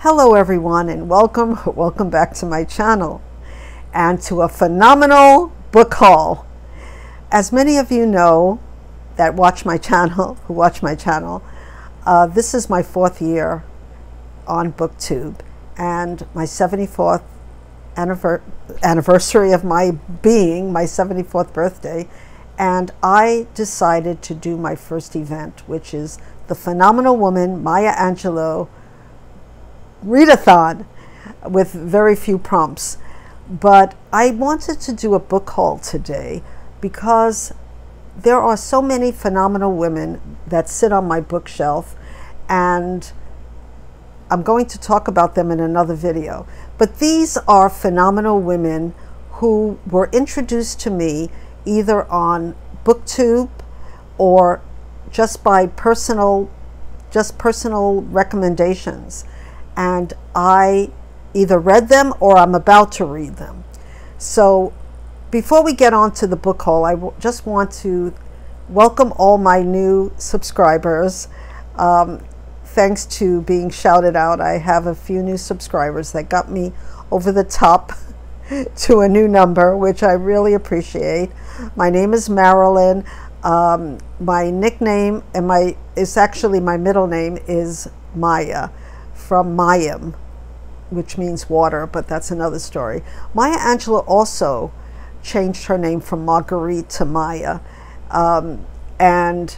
Hello everyone, and welcome back to my channel and to a phenomenal book haul. As many of you know that watch my channel, this is my 4th year on booktube and my 74th anniversary of my being, my 74th birthday, and I decided to do my first event, which is the phenomenal woman Maya Angelou Readathon, with very few prompts. But I wanted to do a book haul today because there are so many phenomenal women that sit on my bookshelf, and I'm going to talk about them in another video. But these are phenomenal women who were introduced to me either on booktube or just by personal recommendations. And I either read them or I'm about to read them. So before we get on to the book haul, I just want to welcome all my new subscribers. Thanks to being shouted out, I have a few new subscribers that got me over the top to a new number, which I really appreciate. My name is Marilyn. My nickname is actually my middle name is Maya, from Mayim, which means water, but that's another story. Maya Angelou also changed her name from Marguerite to Maya, and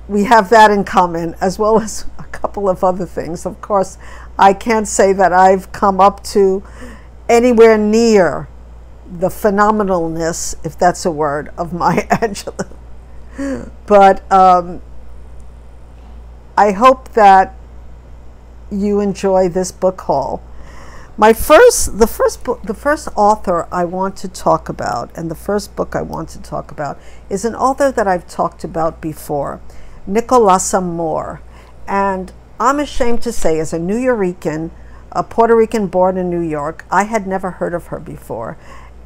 we have that in common, as well as a couple of other things. Of course, I can't say that I've come up to anywhere near the phenomenalness, if that's a word, of Maya Angelou. But I hope that you enjoy this book haul. The first author I want to talk about, and the first book I want to talk about, is an author that I've talked about before, Nicholasa Mohr. And I'm ashamed to say, as a Nuyorican, a Puerto Rican born in New York, I had never heard of her before.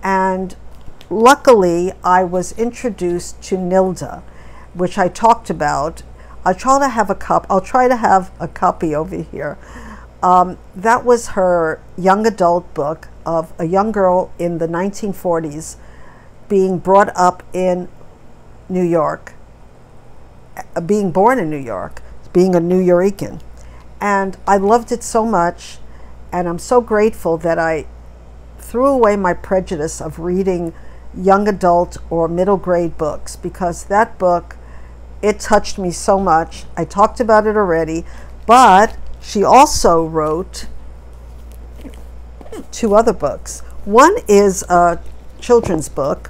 And luckily, I was introduced to Nilda, which I talked about. I'll try to have a copy over here. That was her young adult book of a young girl in the 1940s being brought up in New York, being born in New York, being a Nuyorican. And I loved it so much, and I'm so grateful that I threw away my prejudice of reading young adult or middle grade books, because that book, it touched me so much. I talked about it already, but she also wrote 2 other books. One is a children's book,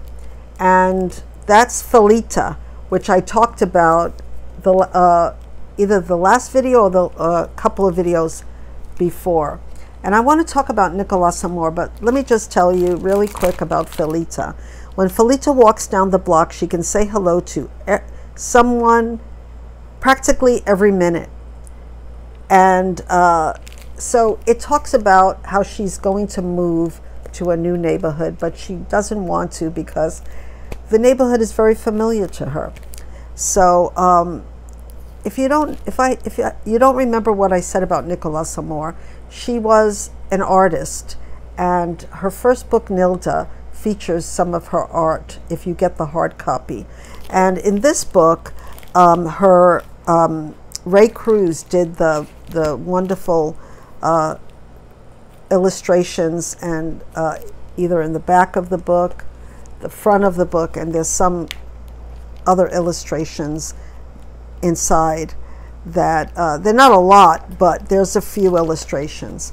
and that's Felita, which I talked about either the last video or the couple of videos before. And I want to talk about Nicholasa Mohr, but let me just tell you really quick about Felita. When Felita walks down the block, she can say hello to someone practically every minute. And so it talks about how she's going to move to a new neighborhood, but she doesn't want to because the neighborhood is very familiar to her. So if you don't remember what I said about Nicholasa Mohr, she was an artist, and her first book, Nilda, features some of her art if you get the hard copy. And in this book, Ray Cruz did the wonderful illustrations, and either in the back of the book, the front of the book, and there's some other illustrations inside that they're not a lot, but there's a few illustrations.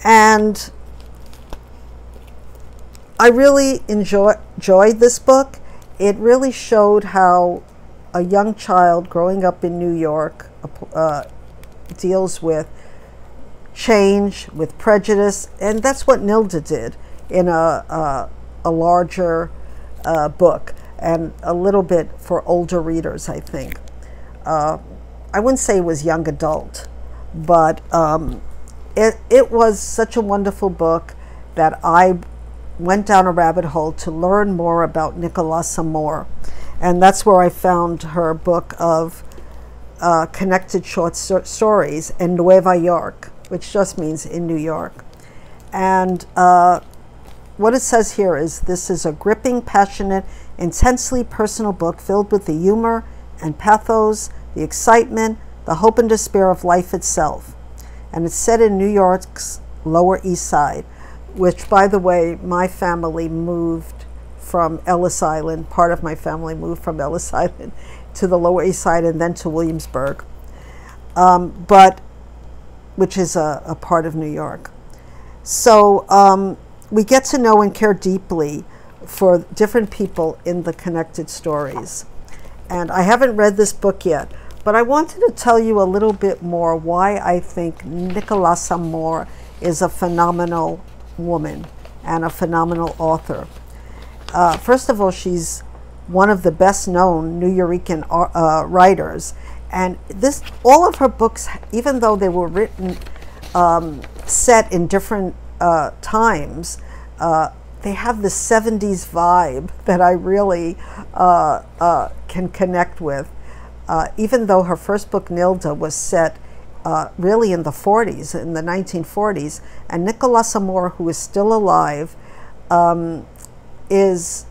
And I really enjoyed this book. It really showed how a young child growing up in New York deals with change, with prejudice, and that's what Nilda did in a larger book, and a little bit for older readers, I think. I wouldn't say it was young adult, but it was such a wonderful book that I went down a rabbit hole to learn more about Nicholasa Mohr. And that's where I found her book of connected short stories in Nueva York, which just means in New York. And what it says here is, this is a gripping, passionate, intensely personal book filled with the humor and pathos, the excitement, the hope and despair of life itself. And it's set in New York's Lower East Side, which, by the way, my family moved from Ellis Island. Part of my family moved from Ellis Island to the Lower East Side and then to Williamsburg, which is a part of New York. So we get to know and care deeply for different people in the connected stories. And I haven't read this book yet, but I wanted to tell you a little bit more why I think Nicholasa Mohr is a phenomenal woman and a phenomenal author. First of all, she's one of the best known Nuyorican writers. And all of her books, even though they were written set in different times, they have the 70s vibe that I really can connect with. Even though her first book, Nilda, was set really in the 40s, in the 1940s, and Nicholasa Mohr, who is still alive, is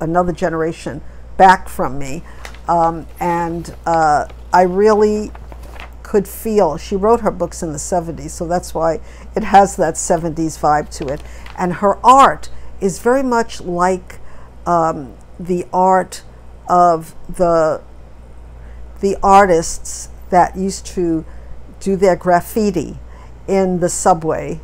another generation back from me, and I really could feel, she wrote her books in the 70s, so that's why it has that 70s vibe to it. And her art is very much like the art of the artists that used to do their graffiti in the subway.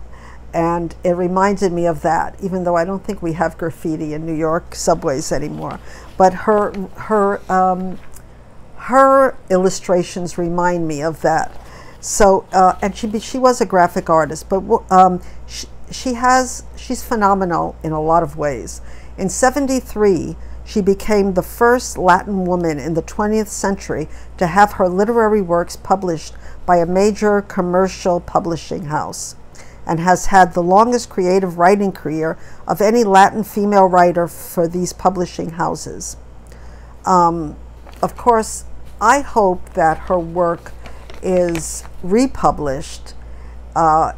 And it reminded me of that, even though I don't think we have graffiti in New York subways anymore. But her illustrations remind me of that. So, and she was a graphic artist, but she's phenomenal in a lot of ways. In '73, she became the first Latin woman in the 20th century to have her literary works published by a major commercial publishing house, and has had the longest creative writing career of any Latin female writer for these publishing houses. Of course, I hope that her work is republished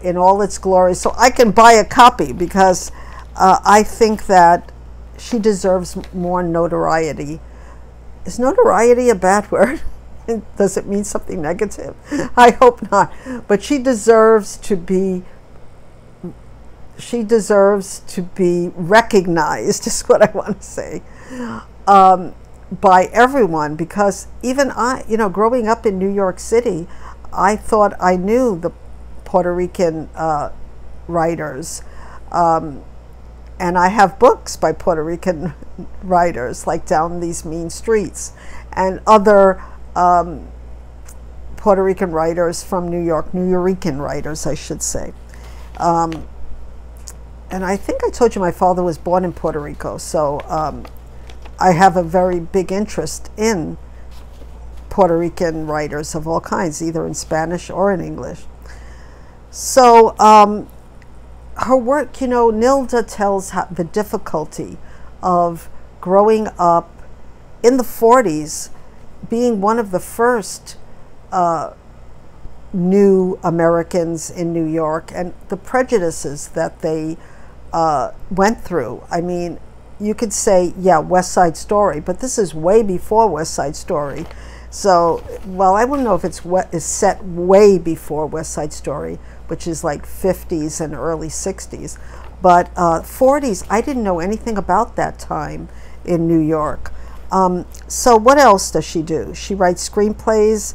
in all its glory so I can buy a copy, because I think that she deserves more notoriety. Is notoriety a bad word? Does it mean something negative? I hope not. But she deserves to be recognized, is what I want to say, by everyone, because even I, growing up in New York City, I thought I knew the Puerto Rican writers, and I have books by Puerto Rican writers, like Down These Mean Streets, and other Puerto Rican writers from New York, Nuyorican writers, I should say. And I think I told you my father was born in Puerto Rico, so I have a very big interest in Puerto Rican writers of all kinds, either in Spanish or in English. So her work, Nilda tells the difficulty of growing up in the 40s, being one of the first new Americans in New York, and the prejudices that they went through. I mean, you could say, yeah, West Side Story, but this is way before West Side Story. So, well, I wouldn't know if it's set way before West Side Story, which is like 50s and early 60s. But 40s, I didn't know anything about that time in New York. So what else does she do? She writes screenplays,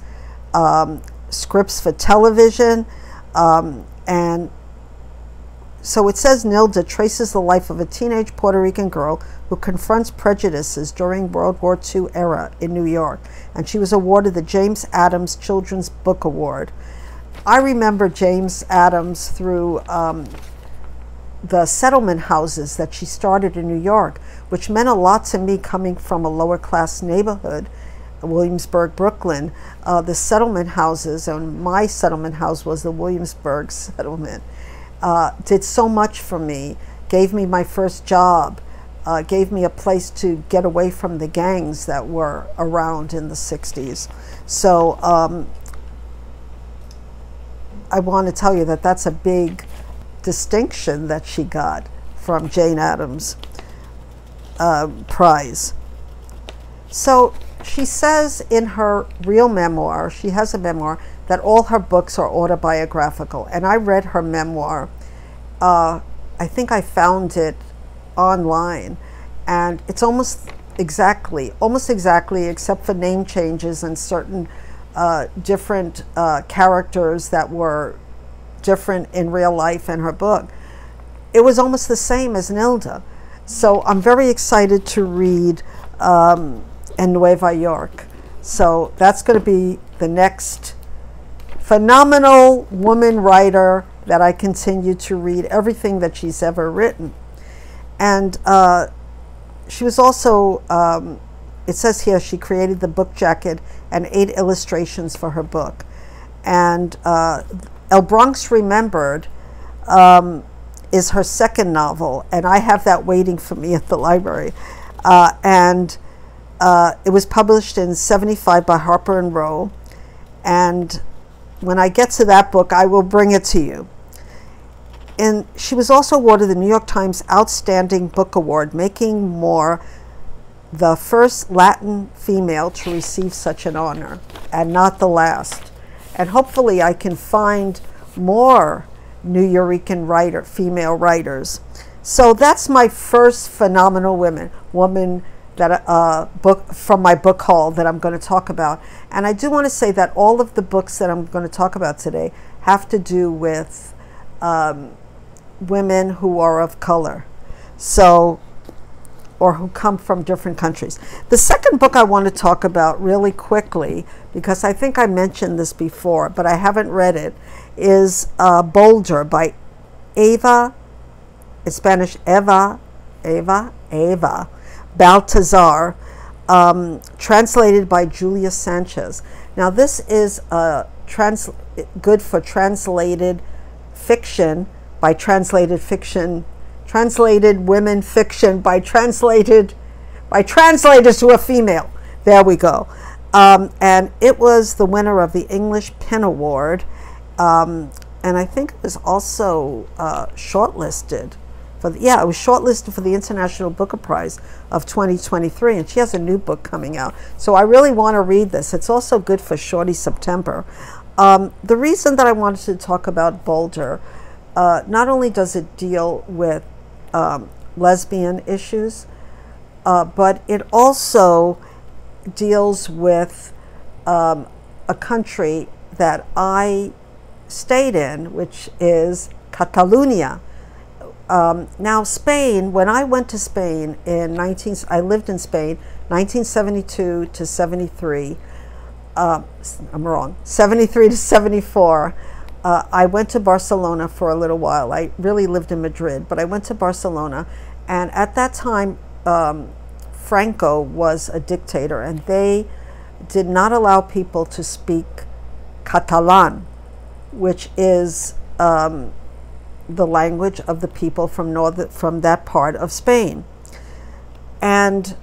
scripts for television, and so it says Nilda traces the life of a teenage Puerto Rican girl who confronts prejudices during World War II era in New York, and she was awarded the James Addams Children's Book Award. I remember James Addams through the settlement houses that she started in New York, which meant a lot to me coming from a lower class neighborhood, Williamsburg, Brooklyn. The settlement houses, and my settlement house was the Williamsburg settlement, did so much for me, gave me my first job, gave me a place to get away from the gangs that were around in the 60s. So I want to tell you that that's a big distinction that she got from Jane Addams' prize. So she says in her real memoir, she has a memoir, that all her books are autobiographical. And I read her memoir. I think I found it online, and it's almost exactly, except for name changes and certain different characters that were different in real life in her book. It was almost the same as Nilda. So I'm very excited to read En Nueva York. So that's going to be the next phenomenal woman writer that I continue to read everything that she's ever written. And she was also, it says here, she created the book jacket and 8 illustrations for her book. And Bronx Remembered is her second novel, and I have that waiting for me at the library. And it was published in '75 by Harper Row. And when I get to that book, I will bring it to you. And she was also awarded the New York Times Outstanding Book Award, making Mohr the first Latin female to receive such an honor, and not the last. And hopefully I can find more Nuyorican female writers. So that's my first phenomenal woman that book from my book haul that I'm going to talk about. And I do want to say that all of the books that I'm going to talk about today have to do with women who are of color, so, or who come from different countries. The second book I want to talk about really quickly, because I think I mentioned this before, but I haven't read it, is Bolder by Eva, in Spanish, Eva Baltazar, translated by Julia Sanchez. Now this is good for translated fiction by translated fiction, translated women fiction by translators who are female. There we go. And it was the winner of the English Pen Award, and I think it was also shortlisted for the, it was shortlisted for the International Booker Prize of 2023, and she has a new book coming out. So I really want to read this. It's also good for Shorty September. The reason that I wanted to talk about Bolder, not only does it deal with lesbian issues, but it also deals with a country that I stayed in, which is Catalonia. Now Spain, when I went to Spain I lived in Spain 1972 to 73, I'm wrong, 73 to 74. I went to Barcelona for a little while. I really lived in Madrid, but I went to Barcelona, and at that time Franco was a dictator, and they did not allow people to speak Catalan, which is the language of the people from that part of Spain. And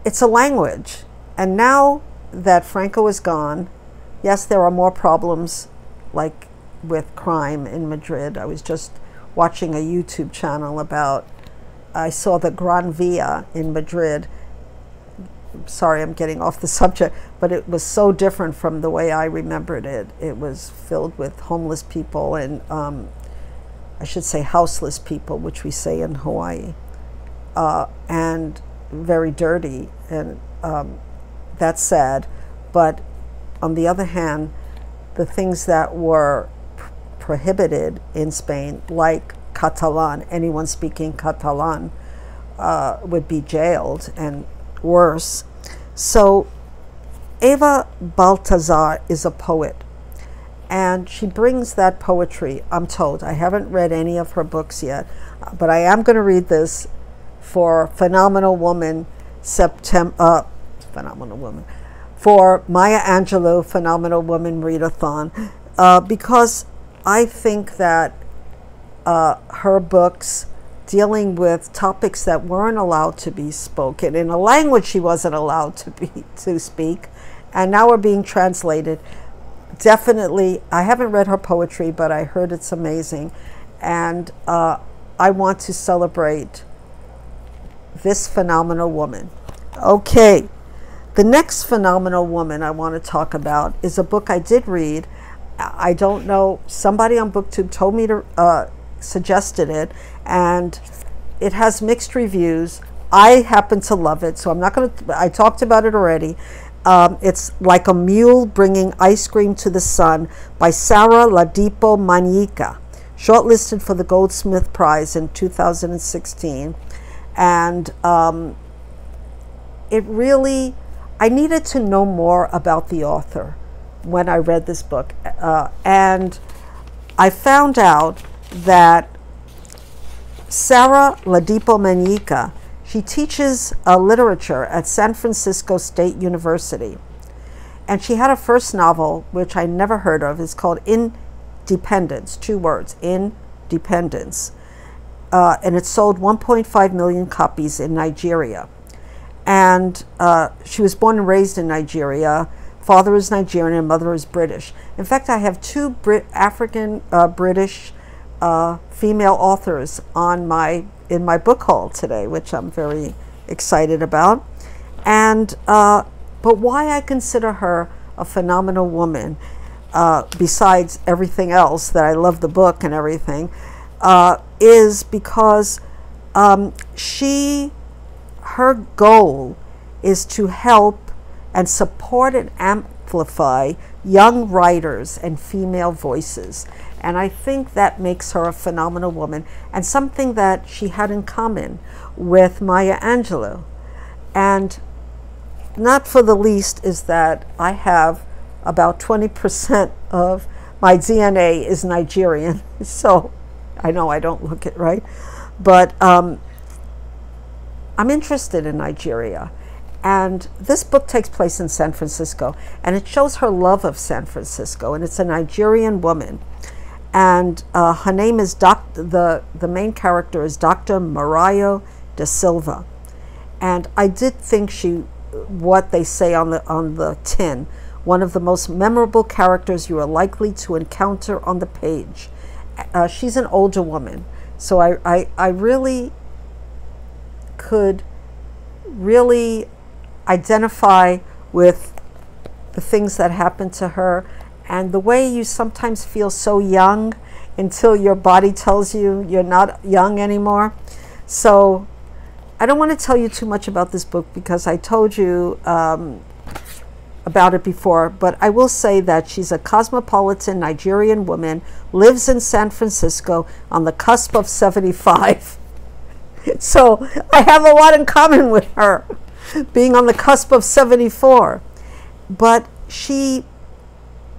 it's a language. And now that Franco is gone, yes, there are more problems, like with crime in Madrid. I was just watching a YouTube channel about, I saw the Gran Via in Madrid. Sorry, I'm getting off the subject, but it was so different from the way I remembered it. It was filled with homeless people and I should say houseless people, which we say in Hawaii, and very dirty, and that's sad. But on the other hand, the things that were prohibited in Spain, like Catalan, anyone speaking Catalan would be jailed and worse. So Eva Baltazar is a poet, and she brings that poetry, I'm told. I haven't read any of her books yet, but I am going to read this for Phenomenal Woman Phenomenal Woman, for Maya Angelou Phenomenal Woman Readathon, because I think that her books dealing with topics that weren't allowed to be spoken in a language she wasn't allowed to speak, and now are being translated. Definitely, I haven't read her poetry, but I heard it's amazing, and I want to celebrate this phenomenal woman. Okay, the next phenomenal woman I want to talk about is a book I did read. I don't know, somebody on BookTube told me to suggested it, and it has mixed reviews. I happen to love it, so I'm not going to, I talked about it already. It's Like a Mule Bringing Ice Cream to the Sun by Sara Ladipo Manica, shortlisted for the Goldsmith Prize in 2016. And it really, I needed to know more about the author when I read this book. And I found out that Sara Ladipo Manica, she teaches literature at San Francisco State University. And she had a first novel, which I never heard of. It's called Independence, 2 words, Independence. And it sold 1.5 million copies in Nigeria. And she was born and raised in Nigeria. Father is Nigerian and mother is British. In fact, I have 2 African British female authors on in my book haul today, which I'm very excited about. And but why I consider her a phenomenal woman, besides everything else that I love the book and everything, is because her goal is to help and support and amplify young writers and female voices. And I think that makes her a phenomenal woman, and something that she had in common with Maya Angelou. And not for the least is that I have about 20% of my DNA is Nigerian. So I know I don't look it right, but I'm interested in Nigeria. And this book takes place in San Francisco, and it shows her love of San Francisco, and it's a Nigerian woman. And her name is the main character is Dr. Marayo da Silva. And I did think what they say on the tin, one of the most memorable characters you are likely to encounter on the page. She's an older woman, so I really could really identify with the things that happened to her, and the way you sometimes feel so young until your body tells you you're not young anymore. So I don't want to tell you too much about this book because I told you about it before, but I will say that she's a cosmopolitan Nigerian woman, lives in San Francisco on the cusp of 75. So I have a lot in common with her, being on the cusp of 74. But she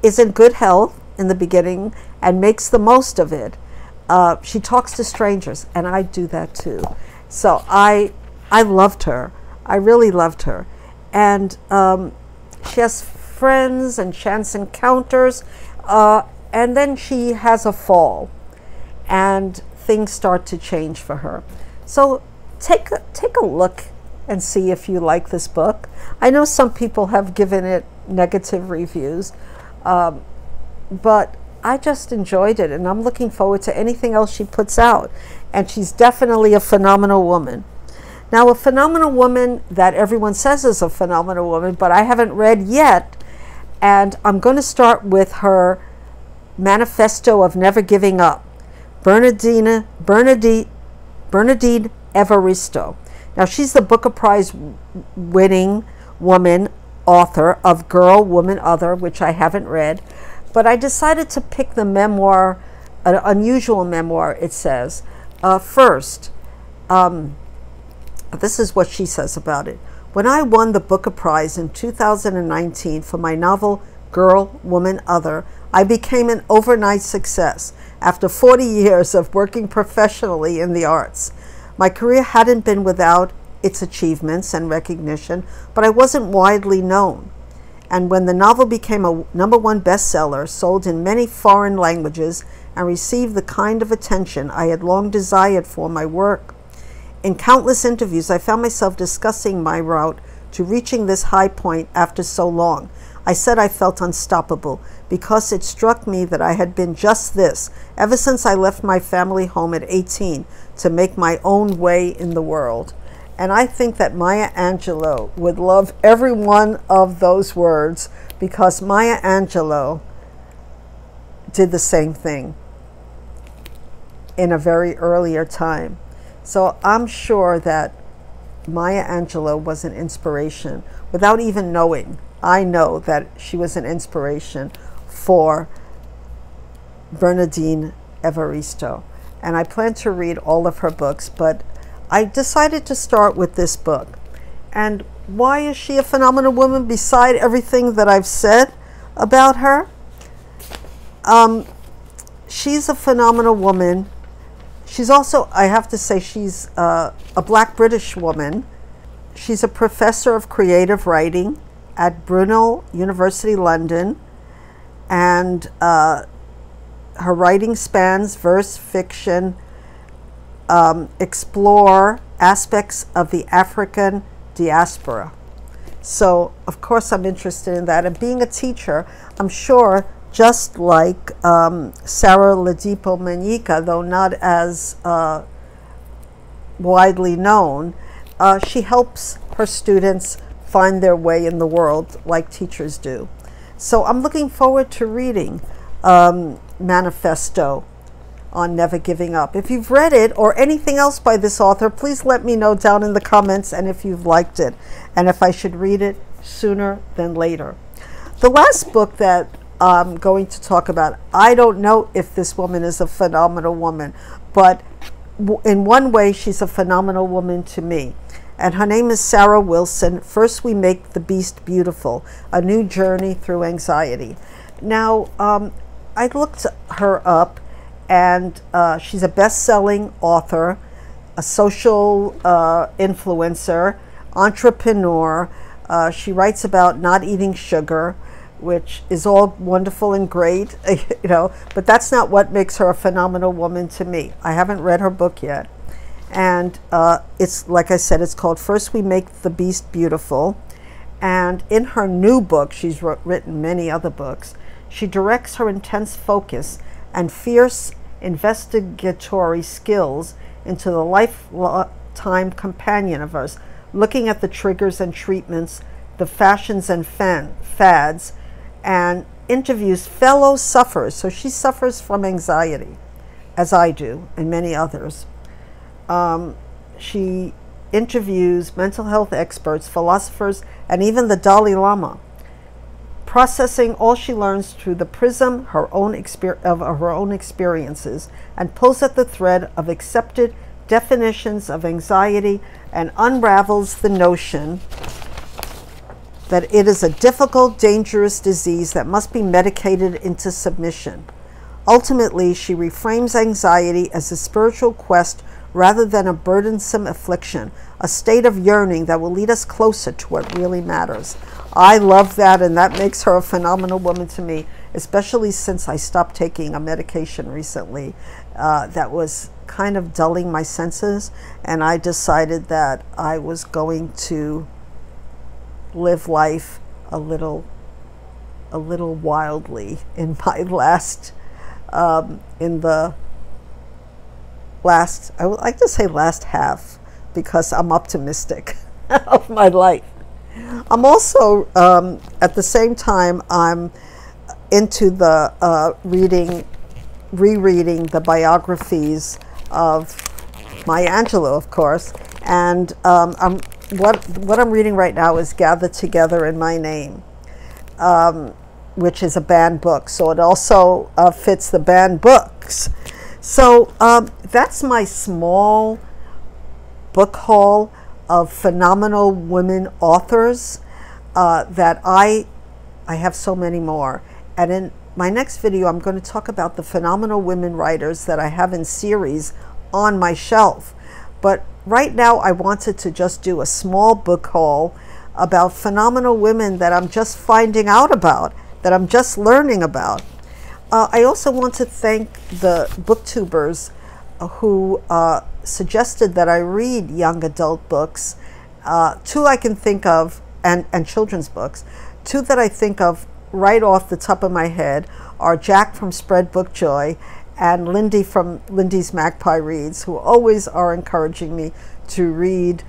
is in good health in the beginning and makes the most of it. She talks to strangers, and I do that too. So I loved her. I really loved her. And she has friends and chance encounters, and then she has a fall, and things start to change for her. So take a look and see if you like this book. I know some people have given it negative reviews, but I just enjoyed it, and I'm looking forward to anything else she puts out. And she's definitely a phenomenal woman. Now, a phenomenal woman that everyone says is a phenomenal woman, but I haven't read yet, and I'm going to start with her Manifesto of Never Giving Up, Bernardine Evaristo. Now, she's the Booker Prize winning woman author of Girl, Woman, Other, which I haven't read, but I decided to pick the memoir, an unusual memoir, it says. First, this is what she says about it. When I won the Booker Prize in 2019 for my novel Girl, Woman, Other, I became an overnight success after 40 years of working professionally in the arts. My career hadn't been without its achievements and recognition, but I wasn't widely known. And when the novel became a #1 bestseller, sold in many foreign languages, and received the kind of attention I had long desired for my work, in countless interviews I found myself discussing my route to reaching this high point after so long. I said I felt unstoppable because it struck me that I had been just this ever since I left my family home at 18 to make my own way in the world. And I think that Maya Angelou would love every one of those words, because Maya Angelou did the same thing in a very earlier time. So I'm sure that Maya Angelou was an inspiration without even knowing. I know that she was an inspiration for Bernardine Evaristo. And I plan to read all of her books, but I decided to start with this book. And why is she a phenomenal woman beside everything that I've said about her? She's a phenomenal woman. She's also, I have to say, she's a Black British woman. She's a professor of creative writing at Brunel University, London. And her writing spans verse, fiction, explore aspects of the African diaspora. So, of course, I'm interested in that. And being a teacher, I'm sure, just like Sarah Ladipo Manica, though not as widely known, she helps her students find their way in the world like teachers do. So I'm looking forward to reading Manifesto on Never Giving Up. If you've read it or anything else by this author, please let me know down in the comments, and if you've liked it, and if I should read it sooner than later. The last book that I'm going to talk about, I don't know if this woman is a phenomenal woman, but in one way she's a phenomenal woman to me. And her name is Sarah Wilson. First We Make the Beast Beautiful, A New Journey Through Anxiety. Now, I looked her up, and she's a best-selling author, a social influencer, entrepreneur. She writes about not eating sugar, which is all wonderful and great, you know, but that's not what makes her a phenomenal woman to me. I haven't read her book yet. And it's, like I said, it's called First We Make the Beast Beautiful. And in her new book, she's written many other books, she directs her intense focus and fierce investigatory skills into the lifetime companion of us, looking at the triggers and treatments, the fashions and fads, and interviews fellow sufferers. So she suffers from anxiety, as I do, and many others. She interviews mental health experts, philosophers, and even the Dalai Lama, processing all she learns through the prism of her own experiences, and pulls at the thread of accepted definitions of anxiety and unravels the notion that it is a difficult, dangerous disease that must be medicated into submission. Ultimately, she reframes anxiety as a spiritual quest rather than a burdensome affliction, a state of yearning that will lead us closer to what really matters. I love that, and that makes her a phenomenal woman to me, especially since I stopped taking a medication recently that was kind of dulling my senses, and I decided that I was going to live life a little wildly in my last I like to say last half, because I'm optimistic of my life. I'm also, at the same time, I'm into the rereading the biographies of Maya Angelou, of course, and what I'm reading right now is Gathered Together in My Name, which is a banned book, so it also fits the banned books. So that's my small book haul of phenomenal women authors that I have so many more. And in my next video, I'm going to talk about the phenomenal women writers that I have in series on my shelf. But right now, I wanted to just do a small book haul about phenomenal women that I'm just finding out about, that I'm just learning about. I also want to thank the booktubers who suggested that I read young adult books. Two I can think of, and children's books. Two that I think of right off the top of my head are Jack from Spread Book Joy and Lindy from Lindy's Magpie Reads, who always are encouraging me to read,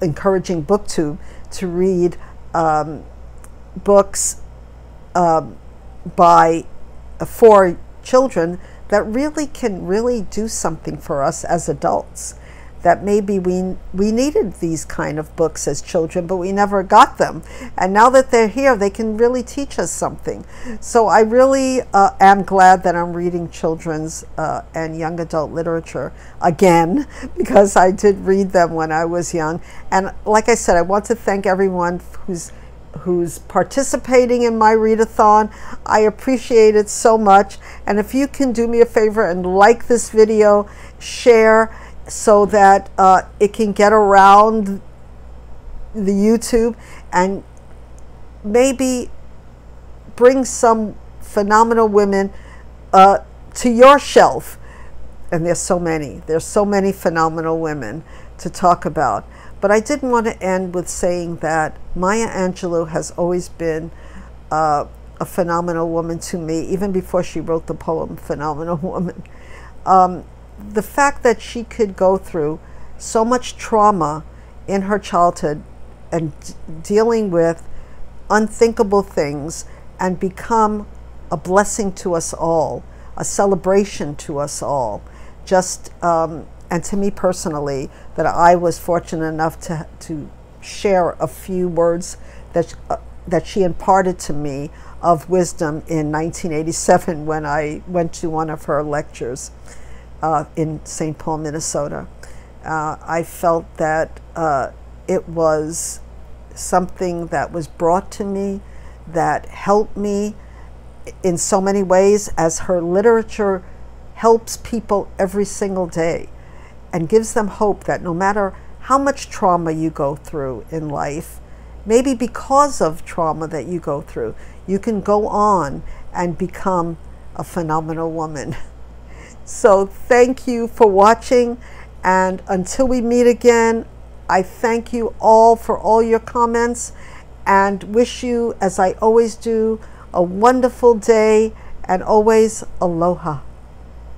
encouraging BookTube to read books for children that really can do something for us as adults. That maybe we needed these kind of books as children, but we never got them. And now that they're here, they can really teach us something. So I really am glad that I'm reading children's and young adult literature again, because I did read them when I was young. And like I said, I want to thank everyone who's participating in my readathon. I appreciate it so much. And if you can do me a favor and like this video, share, so that it can get around the YouTube and maybe bring some phenomenal women to your shelf. And there's so many phenomenal women to talk about. But I didn't want to end with saying that Maya Angelou has always been a phenomenal woman to me, even before she wrote the poem Phenomenal Woman. The fact that she could go through so much trauma in her childhood and dealing with unthinkable things and become a blessing to us all, a celebration to us all, just and to me personally, that I was fortunate enough to share a few words that she imparted to me of wisdom in 1987 when I went to one of her lectures in St. Paul, Minnesota. I felt that it was something that was brought to me that helped me in so many ways, as her literature helps people every single day and gives them hope that no matter how much trauma you go through in life, maybe because of trauma that you go through, you can go on and become a phenomenal woman. So thank you for watching, and until we meet again, I thank you all for all your comments and wish you, as I always do, a wonderful day, and always aloha.